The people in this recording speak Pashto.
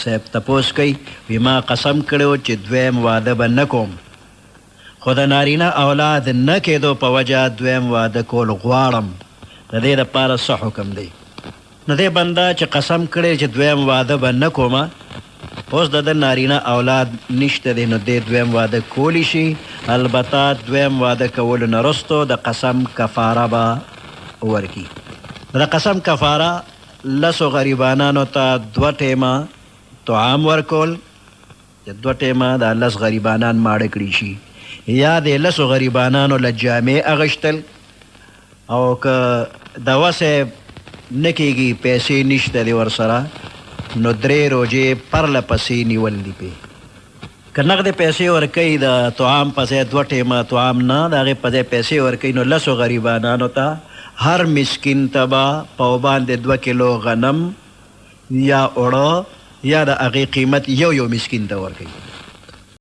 صاحب تپوس کوي وی ما قسم کړو چې دویم واده به نه کوم خو د نارینه اولاد نه کېدو په وجه دویم واده کول غواړم د دې دپاره څه حکم دی نو دې بنده چې قسم کړی چې دویم واده به نه کومه اوس د ده نارینه اولاد نشته دی نو دې دویم واده کولی شي البته دویم واده کولو نه وروستو د قسم کفاره به ورکي د قسم کفاره لسو غریبانانو ته 2 ټیمه طعام ورکول چې 2 ټیمه دا 10 غریبانان ماړه کړي شي یا د 10 غریبانانو له جامې اغشتل او که د وسې نه کېږي پیسې نشته دی ورسره نو 3 روژې پرله پسې نیول دي پې که نغدې پیسې ورکوي د طعام په ځای 2 ټیمه طعام نه د هغې په ځای پیسې ورکوي نو 10 غریبانانو ته هر مسکین ته به په باندې 2 کیلو غنم یا اوړه یا د هغې قیمت یو مسکین ته ورکوي